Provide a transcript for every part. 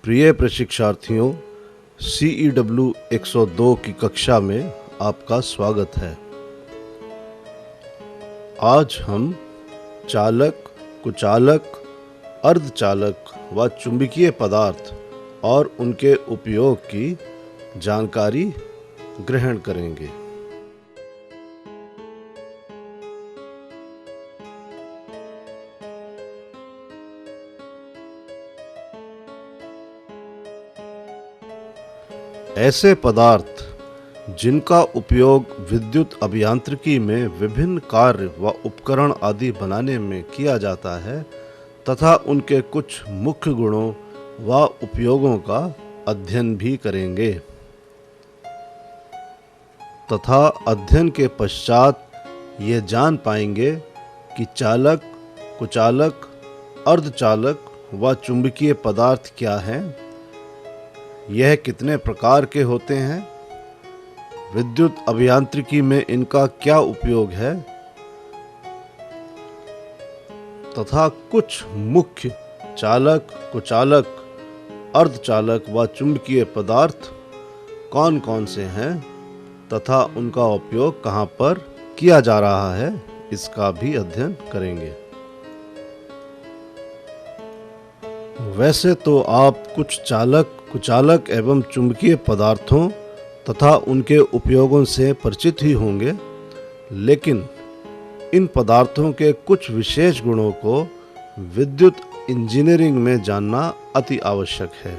प्रिय प्रशिक्षार्थियों, CEW 102 की कक्षा में आपका स्वागत है। आज हम चालक, कुचालक, अर्धचालक व चुंबकीय पदार्थ और उनके उपयोग की जानकारी ग्रहण करेंगे। ऐसे पदार्थ जिनका उपयोग विद्युत अभियांत्रिकी में विभिन्न कार्य व उपकरण आदि बनाने में किया जाता है तथा उनके कुछ मुख्य गुणों व उपयोगों का अध्ययन भी करेंगे तथा अध्ययन के पश्चात ये जान पाएंगे कि चालक, कुचालक, अर्धचालक व चुंबकीय पदार्थ क्या हैं, यह कितने प्रकार के होते हैं, विद्युत अभियांत्रिकी में इनका क्या उपयोग है तथा कुछ मुख्य चालक, कुचालक, अर्धचालक व चुंबकीय पदार्थ कौन कौन से हैं तथा उनका उपयोग कहाँ पर किया जा रहा है, इसका भी अध्ययन करेंगे। वैसे तो आप कुछ चालक, कुचालक एवं चुंबकीय पदार्थों तथा उनके उपयोगों से परिचित ही होंगे, लेकिन इन पदार्थों के कुछ विशेष गुणों को विद्युत इंजीनियरिंग में जानना अति आवश्यक है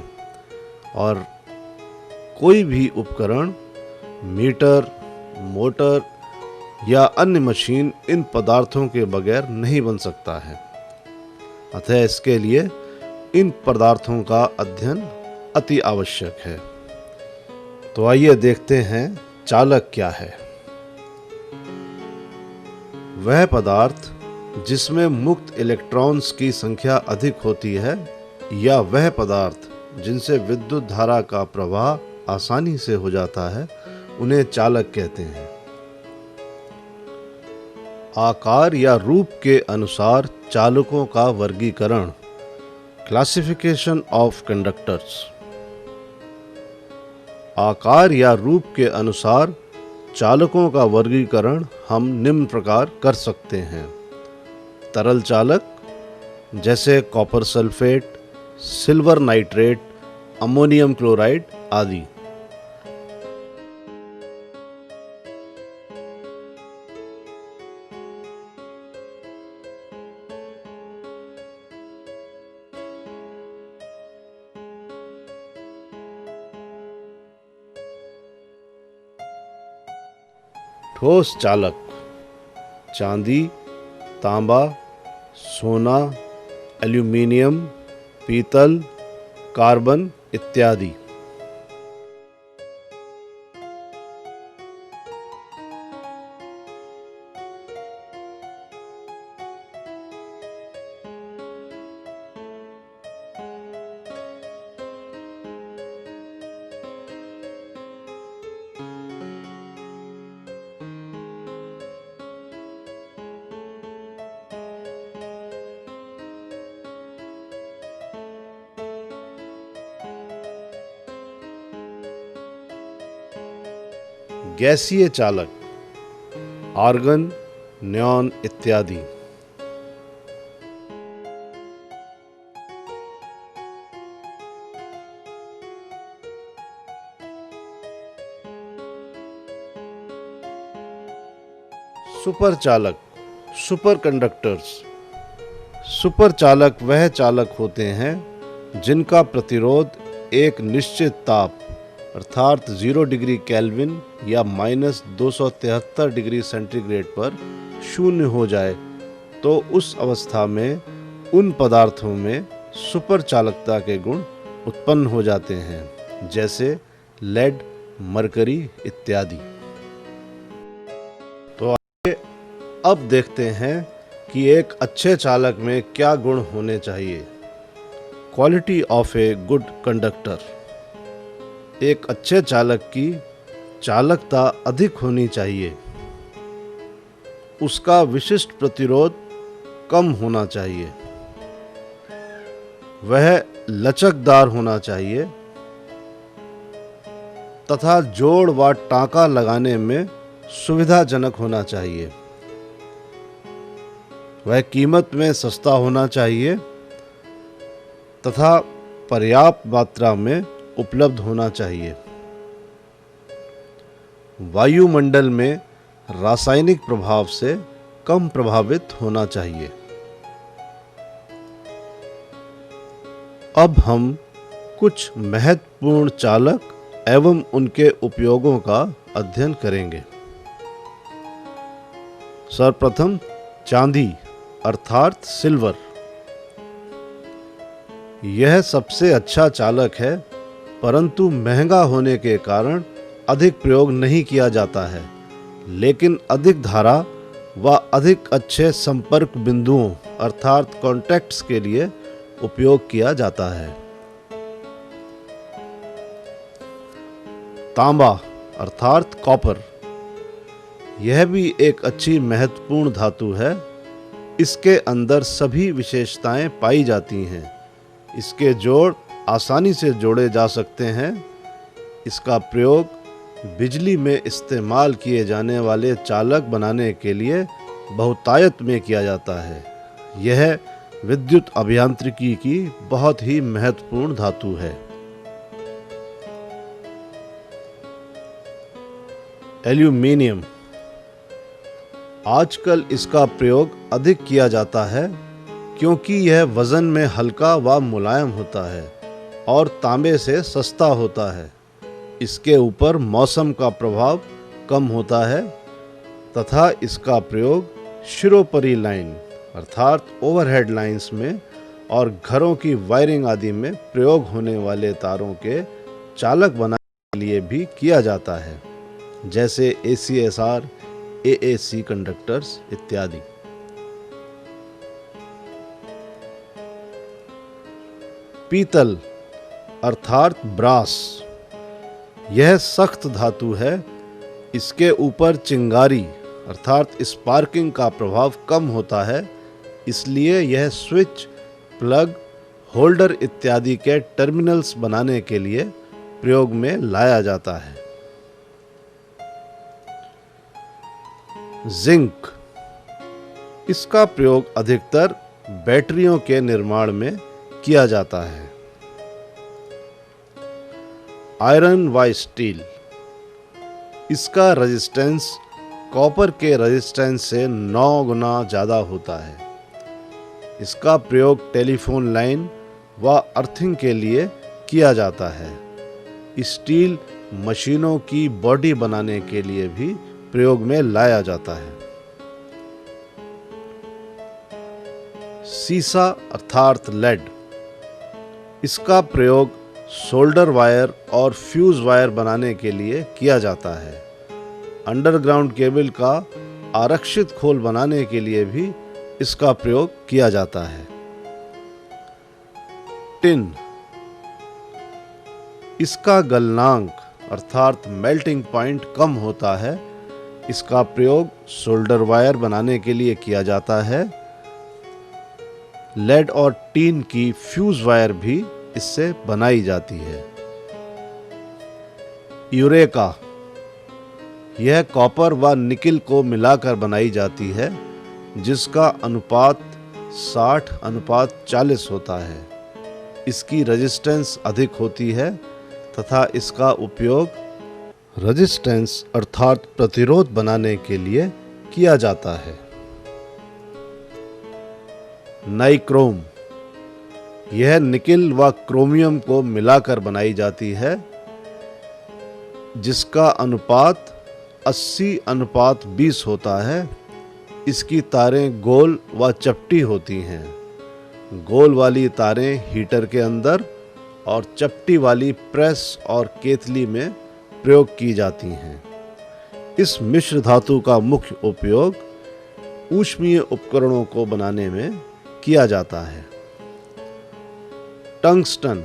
और कोई भी उपकरण, मीटर, मोटर या अन्य मशीन इन पदार्थों के बगैर नहीं बन सकता है। अतः इसके लिए इन पदार्थों का अध्ययन अति आवश्यक है। तो आइए देखते हैं चालक क्या है। वह पदार्थ जिसमें मुक्त इलेक्ट्रॉन्स की संख्या अधिक होती है या वह पदार्थ जिनसे विद्युत धारा का प्रवाह आसानी से हो जाता है, उन्हें चालक कहते हैं। आकार या रूप के अनुसार चालकों का वर्गीकरण, क्लासिफिकेशन ऑफ कंडक्टर्स। आकार या रूप के अनुसार चालकों का वर्गीकरण हम निम्न प्रकार कर सकते हैं। तरल चालक जैसे copper sulphate, silver nitrate, ammonium chloride आदि। ठोस चालक चांदी, तांबा, सोना, एल्यूमीनियम, पीतल, कार्बन इत्यादि। गैसीय चालक आर्गन, नियॉन इत्यादि। सुपर चालक सुपर कंडक्टर्स। सुपर चालक वह चालक होते हैं जिनका प्रतिरोध एक निश्चित ताप अर्थात 0 डिग्री केल्विन या -273 डिग्री सेंटीग्रेड पर शून्य हो जाए तो उस अवस्था में उन पदार्थों में सुपर चालकता के गुण उत्पन्न हो जाते हैं, जैसे लेड, मरकरी इत्यादि। तो आइए अब देखते हैं कि एक अच्छे चालक में क्या गुण होने चाहिए। Quality of a good conductor. एक अच्छे चालक की चालकता अधिक होनी चाहिए। उसका विशिष्ट प्रतिरोध कम होना चाहिए। वह लचकदार होना चाहिए तथा जोड़ व टाँका लगाने में सुविधाजनक होना चाहिए। वह कीमत में सस्ता होना चाहिए तथा पर्याप्त मात्रा में उपलब्ध होना चाहिए। वायुमंडल में रासायनिक प्रभाव से कम प्रभावित होना चाहिए। अब हम कुछ महत्वपूर्ण चालक एवं उनके उपयोगों का अध्ययन करेंगे। सर्वप्रथम चांदी अर्थात सिल्वर। यह सबसे अच्छा चालक है, परंतु महंगा होने के कारण अधिक प्रयोग नहीं किया जाता है, लेकिन अधिक धारा व अधिक अच्छे संपर्क बिंदुओं अर्थात कॉन्टैक्ट्स के लिए उपयोग किया जाता है। तांबा अर्थात कॉपर। यह भी एक अच्छी महत्वपूर्ण धातु है। इसके अंदर सभी विशेषताएं पाई जाती हैं। इसके जोड़ आसानी से जोड़े जा सकते हैं। इसका प्रयोग बिजली में इस्तेमाल किए जाने वाले चालक बनाने के लिए बहुतायत में किया जाता है। यह विद्युत अभियांत्रिकी की बहुत ही महत्वपूर्ण धातु है। एल्यूमीनियम। आजकल इसका प्रयोग अधिक किया जाता है क्योंकि यह वजन में हल्का व मुलायम होता है और तांबे से सस्ता होता है। इसके ऊपर मौसम का प्रभाव कम होता है तथा इसका प्रयोग शिरोपरी लाइन अर्थात ओवरहेड लाइंस में और घरों की वायरिंग आदि में प्रयोग होने वाले तारों के चालक बनाने के लिए भी किया जाता है, जैसे ACSR, AAC कंडक्टर्स इत्यादि। पीतल अर्थात ब्रास। यह सख्त धातु है। इसके ऊपर चिंगारी अर्थात स्पार्किंग का प्रभाव कम होता है, इसलिए यह स्विच, प्लग, होल्डर इत्यादि के टर्मिनल्स बनाने के लिए प्रयोग में लाया जाता है। जिंक। इसका प्रयोग अधिकतर बैटरियों के निर्माण में किया जाता है। आयरन व स्टील। इसका रेजिस्टेंस कॉपर के रेजिस्टेंस से 9 गुना ज़्यादा होता है। इसका प्रयोग टेलीफोन लाइन व अर्थिंग के लिए किया जाता है। स्टील मशीनों की बॉडी बनाने के लिए भी प्रयोग में लाया जाता है। सीसा अर्थात लेड। इसका प्रयोग सोल्डर वायर और फ्यूज वायर बनाने के लिए किया जाता है। अंडरग्राउंड केबल का आरक्षित खोल बनाने के लिए भी इसका प्रयोग किया जाता है। टिन। इसका गलनांक अर्थात मेल्टिंग पॉइंट कम होता है। इसका प्रयोग सोल्डर वायर बनाने के लिए किया जाता है। लेड और टीन की फ्यूज वायर भी इससे बनाई जाती है। यूरेका। यह कॉपर व निकिल को मिलाकर बनाई जाती है, जिसका अनुपात 60:40 होता है। इसकी रेजिस्टेंस अधिक होती है तथा इसका उपयोग रेजिस्टेंस अर्थात प्रतिरोध बनाने के लिए किया जाता है। नाइक्रोम। यह निकिल व क्रोमियम को मिलाकर बनाई जाती है, जिसका अनुपात 80:20 होता है। इसकी तारें गोल व चपटी होती हैं। गोल वाली तारें हीटर के अंदर और चपटी वाली प्रेस और केतली में प्रयोग की जाती हैं। इस मिश्र धातु का मुख्य उपयोग ऊष्मीय उपकरणों को बनाने में किया जाता है। टंगस्टन।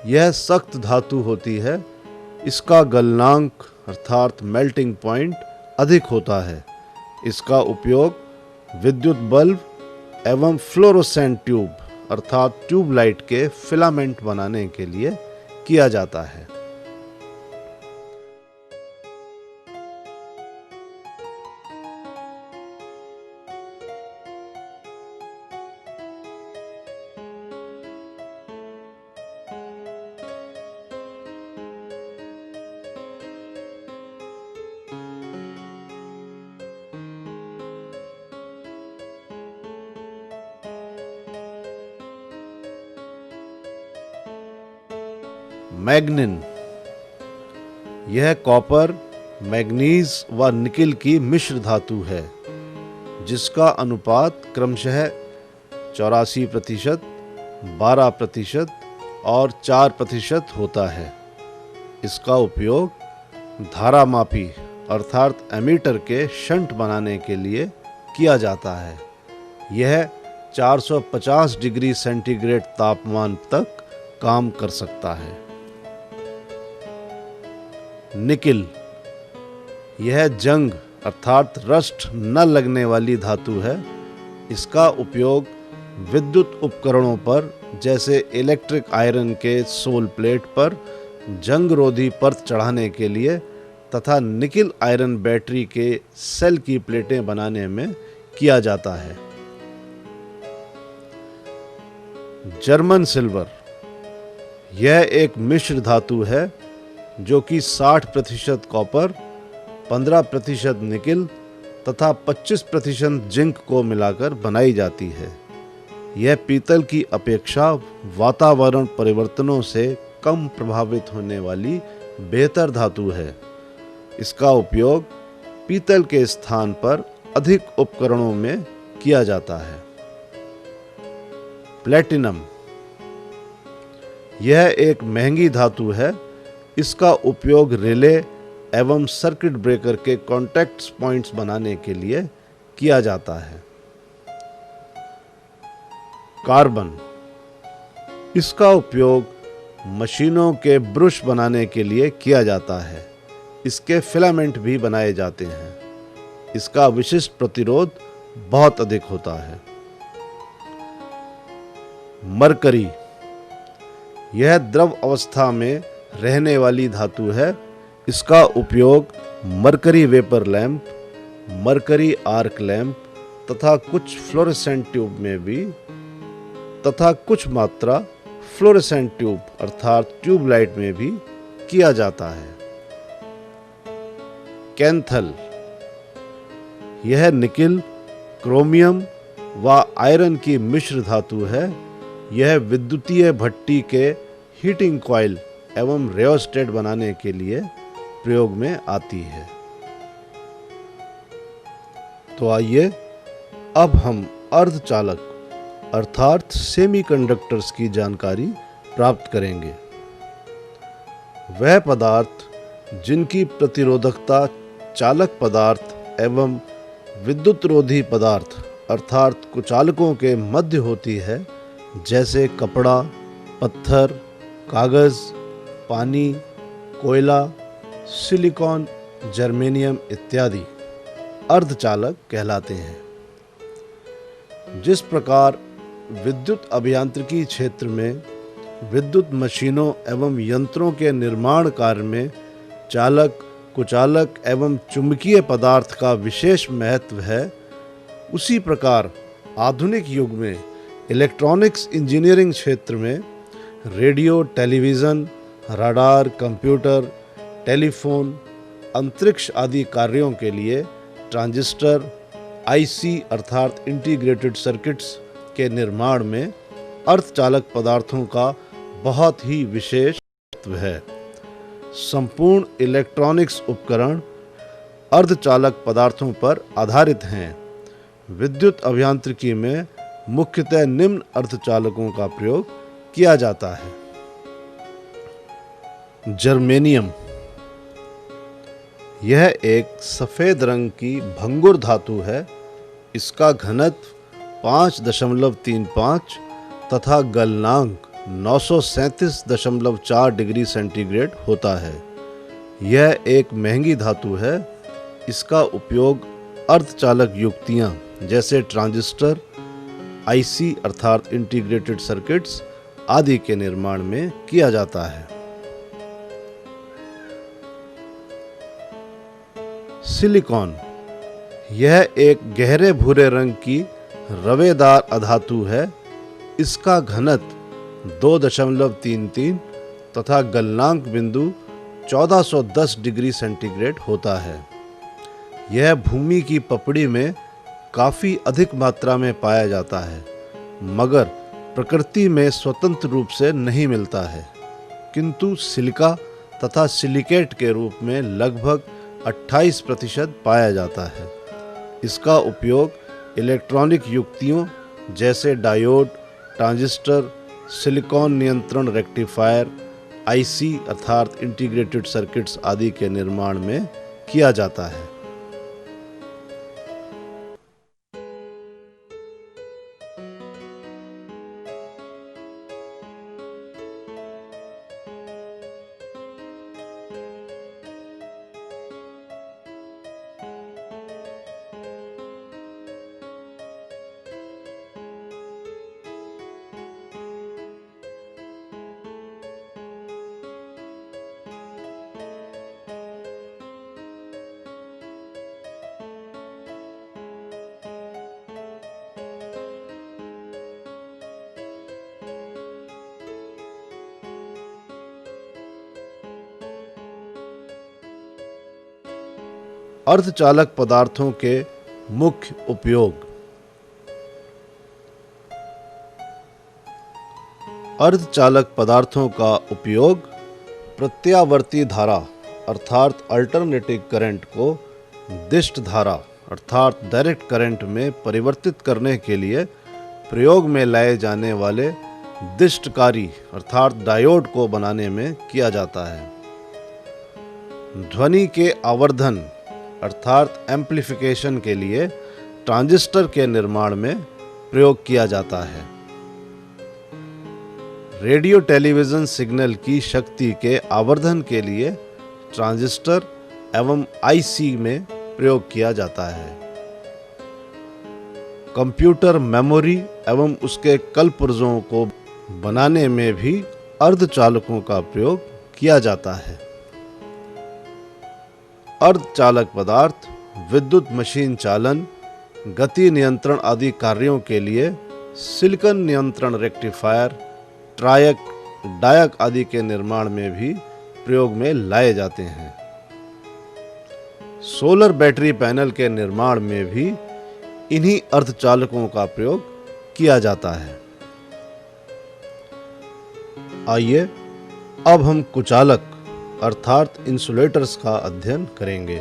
यह सख्त धातु होती है। इसका गलनांक अर्थात मेल्टिंग पॉइंट अधिक होता है। इसका उपयोग विद्युत बल्ब एवं फ्लोरोसेंट ट्यूब अर्थात ट्यूबलाइट के फिलामेंट बनाने के लिए किया जाता है। मैग्नीन, यह कॉपर, मैग्नीज व निकिल की मिश्र धातु है जिसका अनुपात क्रमशः 84%, 12% और 4% होता है। इसका उपयोग धारामापी अर्थात एमीटर के शंट बनाने के लिए किया जाता है। यह 450 डिग्री सेंटीग्रेड तापमान तक काम कर सकता है। निकिल, यह जंग अर्थात रस्ट न लगने वाली धातु है। इसका उपयोग विद्युत उपकरणों पर जैसे इलेक्ट्रिक आयरन के सोल प्लेट पर जंग रोधी परत चढ़ाने के लिए तथा निकिल आयरन बैटरी के सेल की प्लेटें बनाने में किया जाता है। जर्मन सिल्वर, यह एक मिश्र धातु है जो कि 60% कॉपर, 15% निकिल तथा 25% जिंक को मिलाकर बनाई जाती है। यह पीतल की अपेक्षा वातावरण परिवर्तनों से कम प्रभावित होने वाली बेहतर धातु है। इसका उपयोग पीतल के स्थान पर अधिक उपकरणों में किया जाता है। प्लैटिनम, यह एक महंगी धातु है। इसका उपयोग रिले एवं सर्किट ब्रेकर के कॉन्टैक्ट पॉइंट्स बनाने के लिए किया जाता है। कार्बन, इसका उपयोग मशीनों के ब्रश बनाने के लिए किया जाता है। इसके फिलामेंट भी बनाए जाते हैं। इसका विशिष्ट प्रतिरोध बहुत अधिक होता है। मरकरी, यह द्रव अवस्था में रहने वाली धातु है। इसका उपयोग mercury vapour lamp, mercury arc lamp तथा कुछ फ्लोरेसेंट ट्यूब में भी तथा कुछ मात्रा फ्लोरेसेंट ट्यूब अर्थात ट्यूबलाइट में भी किया जाता है। कैंथल, यह निकिल, क्रोमियम व आयरन की मिश्र धातु है। यह विद्युतीय भट्टी के हीटिंग कॉइल एवं रेओस्टेट बनाने के लिए प्रयोग में आती है। तो आइए अब हम अर्धचालक अर्थात सेमीकंडक्टर्स की जानकारी प्राप्त करेंगे। वह पदार्थ जिनकी प्रतिरोधकता चालक पदार्थ एवं विद्युतरोधी पदार्थ अर्थात कुचालकों के मध्य होती है, जैसे कपड़ा, पत्थर, कागज, पानी, कोयला, सिलिकॉन, जर्मेनियम इत्यादि अर्धचालक कहलाते हैं। जिस प्रकार विद्युत अभियांत्रिकी क्षेत्र में विद्युत मशीनों एवं यंत्रों के निर्माण कार्य में चालक, कुचालक एवं चुंबकीय पदार्थ का विशेष महत्व है, उसी प्रकार आधुनिक युग में इलेक्ट्रॉनिक्स इंजीनियरिंग क्षेत्र में radio, television, radar, computer, telephone, अंतरिक्ष आदि कार्यों के लिए ट्रांजिस्टर, आईसी अर्थात इंटीग्रेटेड सर्किट्स के निर्माण में अर्धचालक पदार्थों का बहुत ही विशेष महत्व है। संपूर्ण इलेक्ट्रॉनिक्स उपकरण अर्धचालक पदार्थों पर आधारित हैं। विद्युत अभियांत्रिकी में मुख्यतः निम्न अर्धचालकों का प्रयोग किया जाता है। जर्मेनियम, यह एक सफेद रंग की भंगुर धातु है। इसका घनत्व 5.35 तथा गलनांक 937.4 डिग्री सेंटीग्रेड होता है। यह एक महंगी धातु है। इसका उपयोग अर्धचालक युक्तियां जैसे ट्रांजिस्टर, आईसी अर्थात इंटीग्रेटेड सर्किट्स आदि के निर्माण में किया जाता है। सिलिकॉन यह एक गहरे भूरे रंग की रवेदार अधातु है। इसका घनत्व 2.33 तथा गलनांक बिंदु 1410 डिग्री सेंटीग्रेड होता है। यह भूमि की पपड़ी में काफ़ी अधिक मात्रा में पाया जाता है, मगर प्रकृति में स्वतंत्र रूप से नहीं मिलता है, किंतु सिलिका तथा सिलिकेट के रूप में लगभग 28% पाया जाता है। इसका उपयोग इलेक्ट्रॉनिक युक्तियों जैसे डायोड, ट्रांजिस्टर, सिलिकॉन नियंत्रण रेक्टिफायर, आईसी अर्थात इंटीग्रेटेड सर्किट्स आदि के निर्माण में किया जाता है। अर्धचालक पदार्थों के मुख्य उपयोग। अर्धचालक पदार्थों का उपयोग प्रत्यावर्ती धारा अर्थात अल्टरनेटिंग करंट को दिष्ट धारा अर्थात डायरेक्ट करंट में परिवर्तित करने के लिए प्रयोग में लाए जाने वाले दिष्टकारी अर्थात डायोड को बनाने में किया जाता है। ध्वनि के आवर्धन अर्थात एम्प्लीफिकेशन के लिए ट्रांजिस्टर के निर्माण में प्रयोग किया जाता है। रेडियो टेलीविज़न सिग्नल की शक्ति के आवर्धन के लिए ट्रांजिस्टर एवं आईसी में प्रयोग किया जाता है। कंप्यूटर मेमोरी एवं उसके कलपुर्जों को बनाने में भी अर्धचालकों का प्रयोग किया जाता है। अर्धचालक पदार्थ विद्युत मशीन चालन, गति नियंत्रण आदि कार्यों के लिए सिलिकॉन नियंत्रण रेक्टिफायर, ट्रायक, डायक आदि के निर्माण में भी प्रयोग में लाए जाते हैं। सोलर बैटरी पैनल के निर्माण में भी इन्हीं अर्धचालकों का प्रयोग किया जाता है। आइए अब हम कुचालक अर्थात इंसुलेटर्स का अध्ययन करेंगे।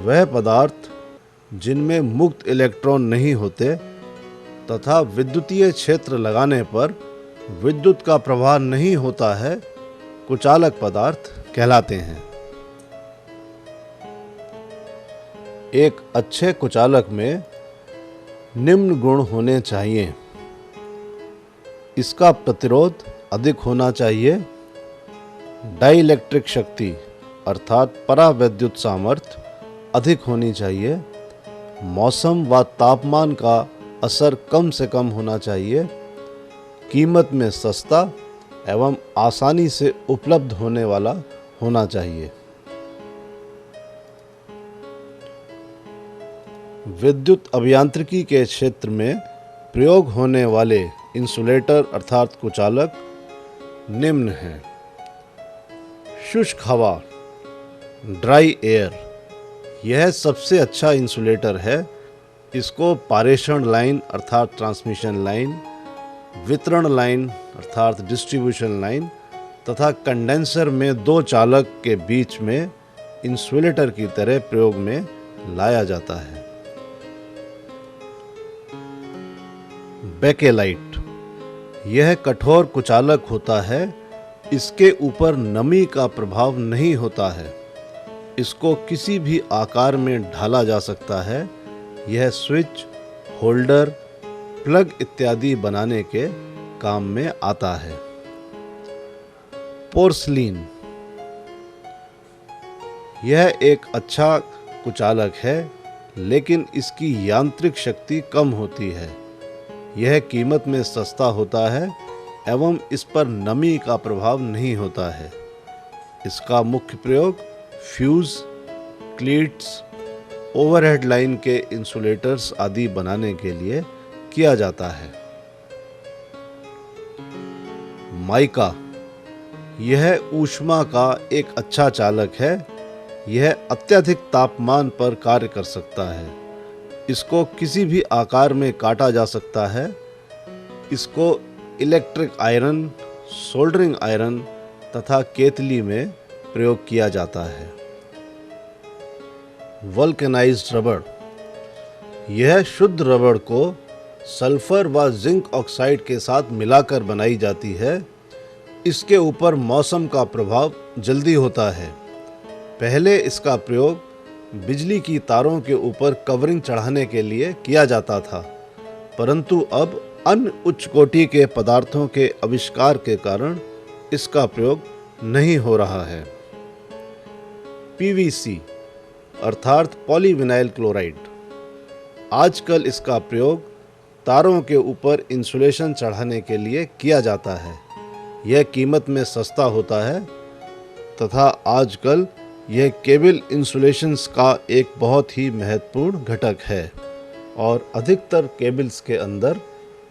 वह पदार्थ जिनमें मुक्त इलेक्ट्रॉन नहीं होते तथा विद्युतीय क्षेत्र लगाने पर विद्युत का प्रवाह नहीं होता है, कुचालक पदार्थ कहलाते हैं। एक अच्छे कुचालक में निम्न गुण होने चाहिए। इसका प्रतिरोध अधिक होना चाहिए, डाइइलेक्ट्रिक शक्ति अर्थात परावैद्युत सामर्थ्य अधिक होनी चाहिए, मौसम व तापमान का असर कम से कम होना चाहिए, कीमत में सस्ता एवं आसानी से उपलब्ध होने वाला होना चाहिए। विद्युत अभियांत्रिकी के क्षेत्र में प्रयोग होने वाले इंसुलेटर अर्थात कुचालक निम्न हैं। शुष्क हवा ड्राई एयर, यह सबसे अच्छा इंसुलेटर है। इसको पारेषण लाइन अर्थात ट्रांसमिशन लाइन, वितरण लाइन अर्थात डिस्ट्रीब्यूशन लाइन तथा कंडेंसर में दो चालक के बीच में इंसुलेटर की तरह प्रयोग में लाया जाता है। बेकेलाइट, यह कठोर कुचालक होता है। इसके ऊपर नमी का प्रभाव नहीं होता है। इसको किसी भी आकार में ढाला जा सकता है। यह स्विच, होल्डर, प्लग इत्यादि बनाने के काम में आता है। पोर्सलीन, यह एक अच्छा कुचालक है, लेकिन इसकी यांत्रिक शक्ति कम होती है। यह कीमत में सस्ता होता है एवं इस पर नमी का प्रभाव नहीं होता है। इसका मुख्य प्रयोग फ्यूज, क्लीट्स, ओवरहेड लाइन के इंसुलेटर्स आदि बनाने के लिए किया जाता है। माइका यह ऊष्मा का एक अच्छा चालक है। यह अत्यधिक तापमान पर कार्य कर सकता है। इसको किसी भी आकार में काटा जा सकता है। इसको इलेक्ट्रिक आयरन, सोल्डरिंग आयरन तथा केतली में प्रयोग किया जाता है। वल्केनाइज्ड रबड़ यह शुद्ध रबड़ को सल्फर व जिंक ऑक्साइड के साथ मिलाकर बनाई जाती है। इसके ऊपर मौसम का प्रभाव जल्दी होता है। पहले इसका प्रयोग बिजली की तारों के ऊपर कवरिंग चढ़ाने के लिए किया जाता था, परंतु अब अन्य उच्च कोटि के पदार्थों के आविष्कार के कारण इसका प्रयोग नहीं हो रहा है। पीवीसी अर्थात पॉलीविनाइल क्लोराइड, आजकल इसका प्रयोग तारों के ऊपर इंसुलेशन चढ़ाने के लिए किया जाता है। यह कीमत में सस्ता होता है तथा आजकल यह केबल इंसुलेशंस का एक बहुत ही महत्वपूर्ण घटक है और अधिकतर केबल्स के अंदर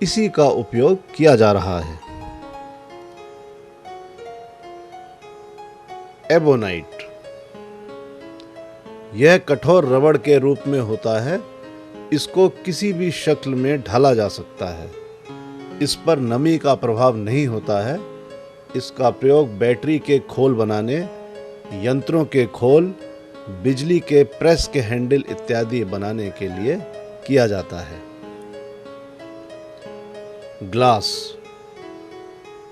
इसी का उपयोग किया जा रहा है। एबोनाइट यह कठोर रबड़ के रूप में होता है। इसको किसी भी शक्ल में ढाला जा सकता है। इस पर नमी का प्रभाव नहीं होता है। इसका प्रयोग बैटरी के खोल बनाने, यंत्रों के खोल, बिजली के प्रेस के हैंडल इत्यादि बनाने के लिए किया जाता है। ग्लास,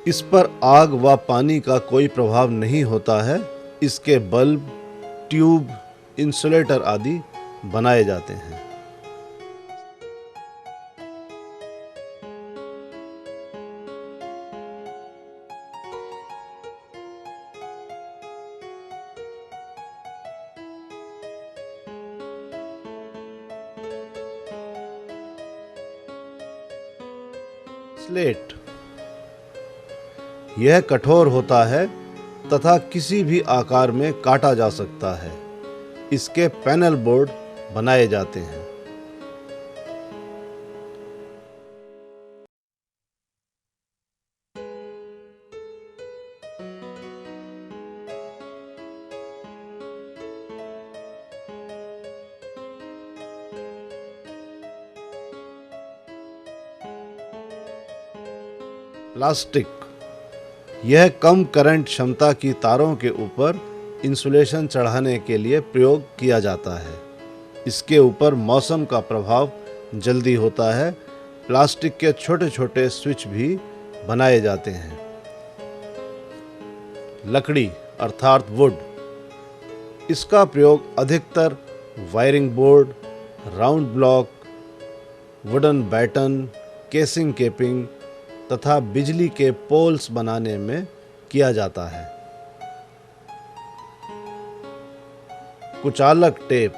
इस पर आग व पानी का कोई प्रभाव नहीं होता है। इसके बल्ब, ट्यूब, इंसुलेटर आदि बनाए जाते हैं। स्लेट, यह कठोर होता है तथा किसी भी आकार में काटा जा सकता है। इसके पैनल बोर्ड बनाए जाते हैं। प्लास्टिक, यह कम करंट क्षमता की तारों के ऊपर इंसुलेशन चढ़ाने के लिए प्रयोग किया जाता है। इसके ऊपर मौसम का प्रभाव जल्दी होता है। प्लास्टिक के छोटे छोटे स्विच भी बनाए जाते हैं। लकड़ी अर्थात वुड, इसका प्रयोग अधिकतर wiring board, round block, wooden batten, casing capping तथा बिजली के पोल्स बनाने में किया जाता है। कुचालक टेप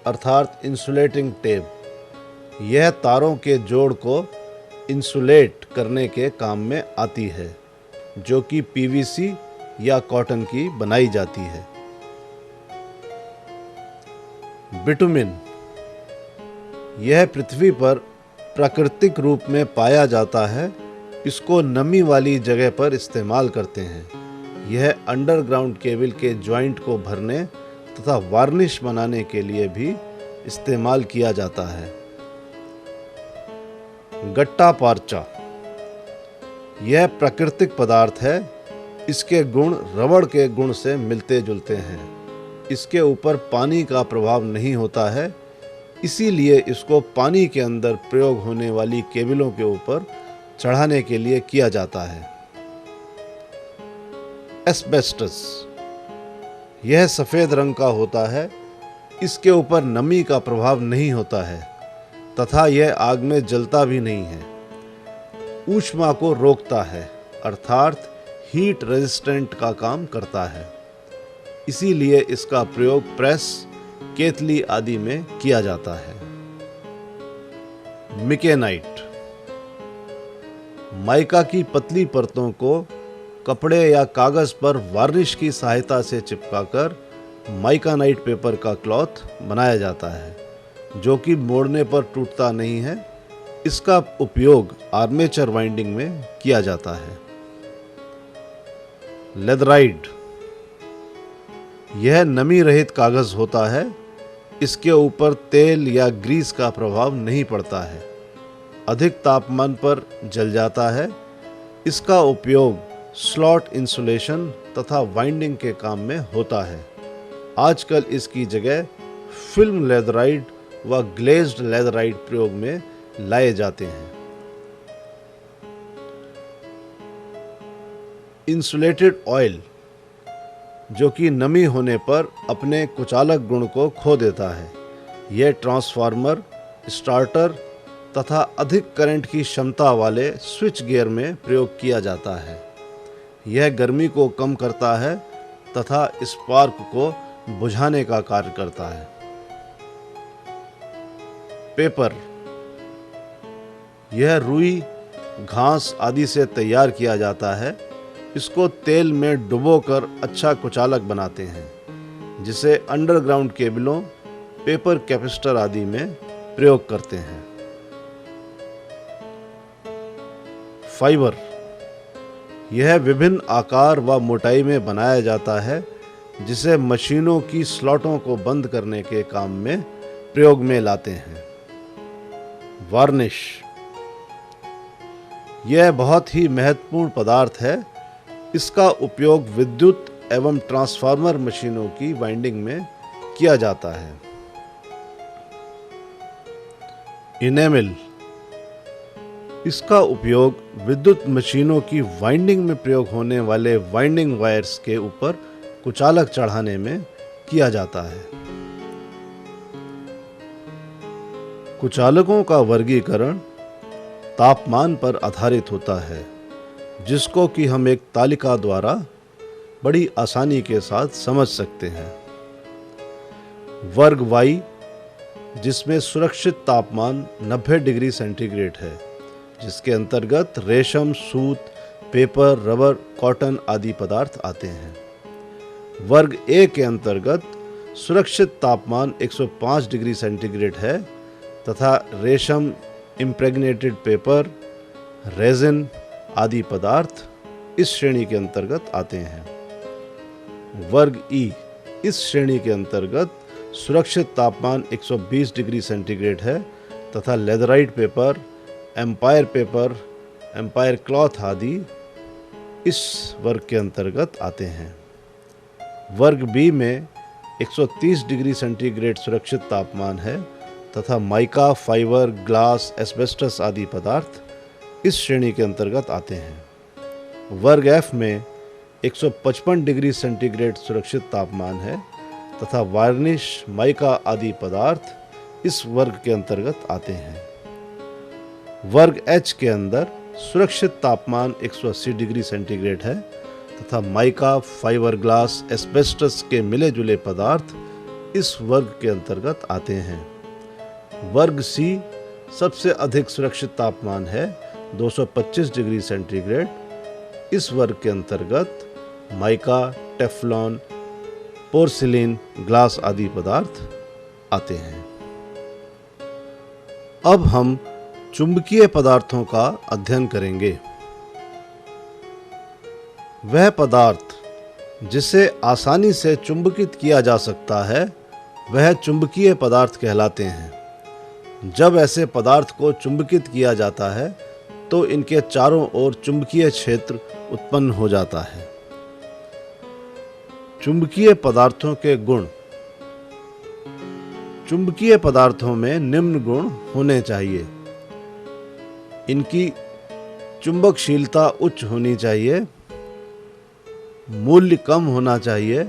अर्थात इंसुलेटिंग टेप, यह तारों के जोड़ को इंसुलेट करने के काम में आती है, जो कि पीवीसी या कॉटन की बनाई जाती है। बिटुमिन, यह पृथ्वी पर प्राकृतिक रूप में पाया जाता है। इसको नमी वाली जगह पर इस्तेमाल करते हैं। यह अंडरग्राउंड केबल के जॉइंट को भरने तथा वार्निश बनाने के लिए भी इस्तेमाल किया जाता है। गट्टा पारचा, यह प्राकृतिक पदार्थ है। इसके गुण रबड़ के गुण से मिलते जुलते हैं। इसके ऊपर पानी का प्रभाव नहीं होता है, इसीलिए इसको पानी के अंदर प्रयोग होने वाली केबलों के ऊपर चढ़ाने के लिए किया जाता है। एस्बेस्टस, यह सफ़ेद रंग का होता है। इसके ऊपर नमी का प्रभाव नहीं होता है तथा यह आग में जलता भी नहीं है। ऊष्मा को रोकता है अर्थात हीट रेजिस्टेंट का काम करता है। इसीलिए इसका प्रयोग प्रेस, केतली आदि में किया जाता है। मिकेनाइट, माइका की पतली परतों को कपड़े या कागज पर वार्निश की सहायता से चिपकाकर माइकानाइट पेपर का क्लॉथ बनाया जाता है, जो कि मोड़ने पर टूटता नहीं है। इसका उपयोग आर्मेचर वाइंडिंग में किया जाता है। लेदराइड, यह नमी रहित कागज होता है। इसके ऊपर तेल या ग्रीस का प्रभाव नहीं पड़ता है, अधिक तापमान पर जल जाता है। इसका उपयोग स्लॉट इंसुलेशन तथा वाइंडिंग के काम में होता है। आजकल इसकी जगह फिल्म लेदराइड व ग्लेज्ड लेदराइड प्रयोग में लाए जाते हैं। इंसुलेटेड ऑयल, जो कि नमी होने पर अपने कुचालक गुण को खो देता है। यह ट्रांसफार्मर, स्टार्टर तथा अधिक करंट की क्षमता वाले स्विच गियर में प्रयोग किया जाता है। यह गर्मी को कम करता है तथा स्पार्क को बुझाने का कार्य करता है। पेपर, यह रुई, घास आदि से तैयार किया जाता है। इसको तेल में डुबोकर अच्छा कुचालक बनाते हैं, जिसे अंडरग्राउंड केबलों, पेपर कैपेसिटर आदि में प्रयोग करते हैं। फाइबर, यह विभिन्न आकार व मोटाई में बनाया जाता है, जिसे मशीनों की स्लॉटों को बंद करने के काम में प्रयोग में लाते हैं। वार्निश, यह बहुत ही महत्वपूर्ण पदार्थ है। इसका उपयोग विद्युत एवं ट्रांसफार्मर मशीनों की वाइंडिंग में किया जाता है। इनेमल, इसका उपयोग विद्युत मशीनों की वाइंडिंग में प्रयोग होने वाले वाइंडिंग वायर्स के ऊपर कुचालक चढ़ाने में किया जाता है। कुचालकों का वर्गीकरण तापमान पर आधारित होता है, जिसको कि हम एक तालिका द्वारा बड़ी आसानी के साथ समझ सकते हैं। वर्ग वाई, जिसमें सुरक्षित तापमान 90 डिग्री सेंटीग्रेड है, जिसके अंतर्गत रेशम, सूत, पेपर, रबर, कॉटन आदि पदार्थ आते हैं। वर्ग ए के अंतर्गत सुरक्षित तापमान 105 डिग्री सेंटीग्रेड है तथा रेशम, इम्प्रेग्नेटेड पेपर, रेजिन आदि पदार्थ इस श्रेणी के अंतर्गत आते हैं। वर्ग ई, इस श्रेणी के अंतर्गत सुरक्षित तापमान 120 डिग्री सेंटीग्रेड है तथा leatherette paper, paper, empire cloth आदि इस वर्ग के अंतर्गत आते हैं। वर्ग बी में 130 डिग्री सेंटीग्रेड सुरक्षित तापमान है तथा माइका, फाइबर, ग्लास, एस्बेस्टस आदि पदार्थ इस श्रेणी के अंतर्गत आते हैं। वर्ग एफ में 155 डिग्री सेंटीग्रेड सुरक्षित तापमान है तथा वार्निश, माइका आदि पदार्थ इस वर्ग के अंतर्गत आते हैं। वर्ग एच के अंदर सुरक्षित तापमान 180 डिग्री सेंटीग्रेड है तथा माइका, फाइबर ग्लास, एस्बेस्टस के मिले जुले पदार्थ इस वर्ग के अंतर्गत आते हैं। वर्ग सी सबसे अधिक सुरक्षित तापमान है 225 डिग्री सेंटीग्रेड। इस वर्ग के अंतर्गत माइका, टेफ्लॉन, पोर्सिलिन, ग्लास आदि पदार्थ आते हैं। अब हम चुंबकीय पदार्थों का अध्ययन करेंगे। वह पदार्थ जिसे आसानी से चुंबकित किया जा सकता है, वह चुंबकीय पदार्थ कहलाते हैं। जब ऐसे पदार्थ को चुंबकित किया जाता है तो इनके चारों ओर चुंबकीय क्षेत्र उत्पन्न हो जाता है। चुंबकीय पदार्थों के गुण। चुंबकीय पदार्थों में निम्न गुण होने चाहिए। इनकी चुंबकशीलता उच्च होनी चाहिए, मूल्य कम होना चाहिए,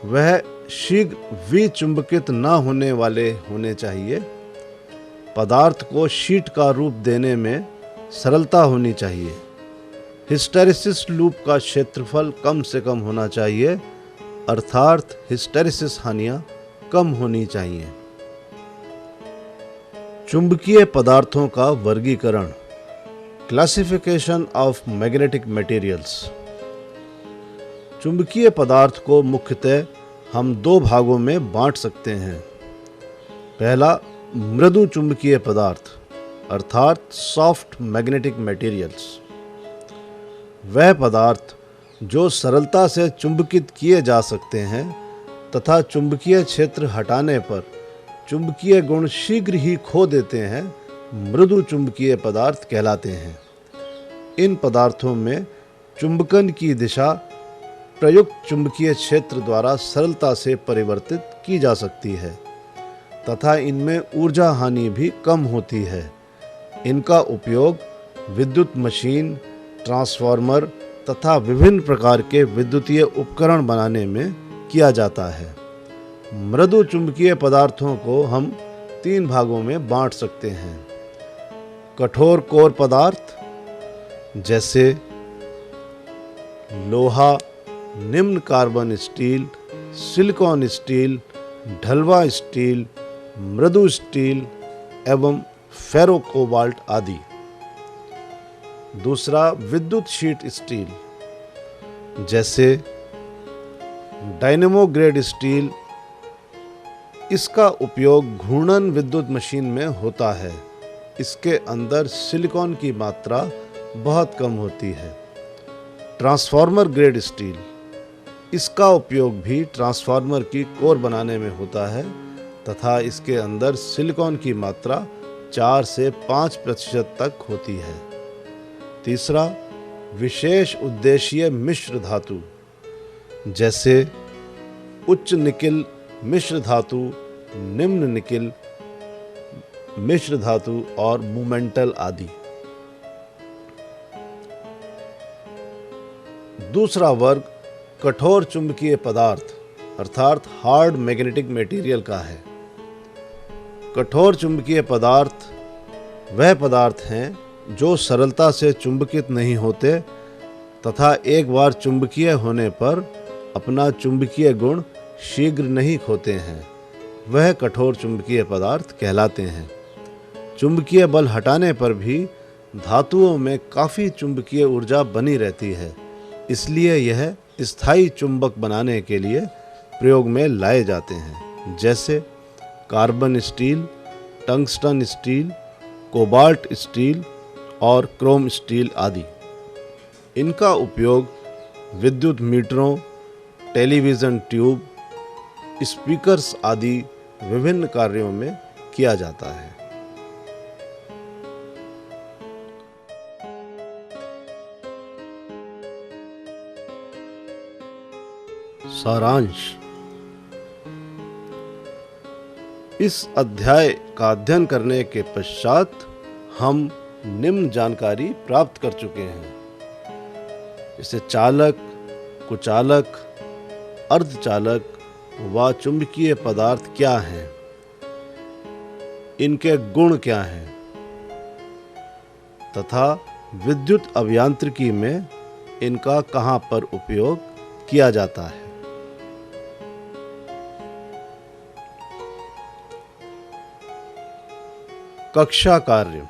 वह शीघ्र विचुंबकित न होने वाले होने चाहिए, पदार्थ को शीट का रूप देने में सरलता होनी चाहिए, हिस्टेरेसिस लूप का क्षेत्रफल कम से कम होना चाहिए, अर्थात हिस्टेरेसिस हानियां कम होनी चाहिए। चुंबकीय पदार्थों का वर्गीकरण। Classification of magnetic materials. चुंबकीय पदार्थ को मुख्यतः हम दो भागों में बांट सकते हैं। पहला, मृदु चुंबकीय पदार्थ अर्थात सॉफ्ट मैग्नेटिक मटेरियल्स। वह पदार्थ जो सरलता से चुंबकित किए जा सकते हैं तथा चुंबकीय क्षेत्र हटाने पर चुंबकीय गुण शीघ्र ही खो देते हैं, मृदु चुंबकीय पदार्थ कहलाते हैं। इन पदार्थों में चुंबकन की दिशा प्रयुक्त चुंबकीय क्षेत्र द्वारा सरलता से परिवर्तित की जा सकती है तथा इनमें ऊर्जा हानि भी कम होती है। इनका उपयोग विद्युत मशीन, ट्रांसफार्मर तथा विभिन्न प्रकार के विद्युतीय उपकरण बनाने में किया जाता है। मृदु चुंबकीय पदार्थों को हम तीन भागों में बांट सकते हैं। कठोर कोर पदार्थ जैसे लोहा, निम्न कार्बन स्टील, सिलिकॉन स्टील, ढलवा स्टील, मृदु स्टील एवं फेरो कोबाल्ट आदि। दूसरा, विद्युत शीट स्टील जैसे डायनेमो ग्रेड स्टील। इसका उपयोग घूर्णन विद्युत मशीन में होता है। इसके अंदर सिलिकॉन की मात्रा बहुत कम होती है। ट्रांसफार्मर ग्रेड स्टील, इसका उपयोग भी ट्रांसफार्मर की कोर बनाने में होता है तथा इसके अंदर सिलिकॉन की मात्रा 4 से 5% तक होती है। तीसरा, विशेष उद्देशीय मिश्र धातु जैसे उच्च निकिल मिश्र धातु, निम्न निकिल मिश्र धातु और मोमेंटल आदि। दूसरा वर्ग कठोर चुंबकीय पदार्थ अर्थात हार्ड मैग्नेटिक मटेरियल का है। कठोर चुंबकीय पदार्थ वह पदार्थ हैं जो सरलता से चुंबकित नहीं होते तथा एक बार चुंबकीय होने पर अपना चुंबकीय गुण शीघ्र नहीं खोते हैं। वह कठोर चुंबकीय पदार्थ कहलाते हैं। चुंबकीय बल हटाने पर भी धातुओं में काफ़ी चुंबकीय ऊर्जा बनी रहती है, इसलिए यह स्थायी चुंबक बनाने के लिए प्रयोग में लाए जाते हैं, जैसे carbon steel, tungsten steel, cobalt steel और क्रोम स्टील आदि। इनका उपयोग विद्युत मीटरों, टेलीविज़न ट्यूब, स्पीकर्स आदि विभिन्न कार्यों में किया जाता है। सारांश। इस अध्याय का अध्ययन करने के पश्चात हम निम्न जानकारी प्राप्त कर चुके हैं, जैसे चालक, कुचालक, अर्धचालक व चुंबकीय पदार्थ क्या हैं, इनके गुण क्या हैं तथा विद्युत अभियांत्रिकी में इनका कहाँ पर उपयोग किया जाता है। कक्षा कार्य।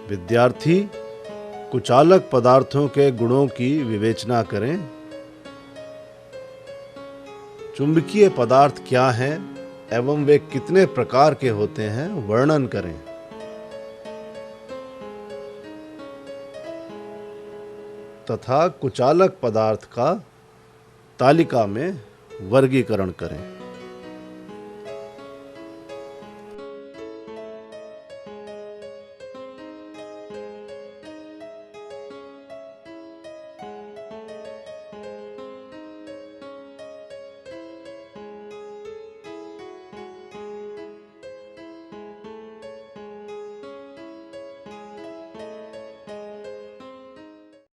विद्यार्थी कुचालक पदार्थों के गुणों की विवेचना करें। चुंबकीय पदार्थ क्या हैं एवं वे कितने प्रकार के होते हैं, वर्णन करें। तथा कुचालक पदार्थ का तालिका में वर्गीकरण करें।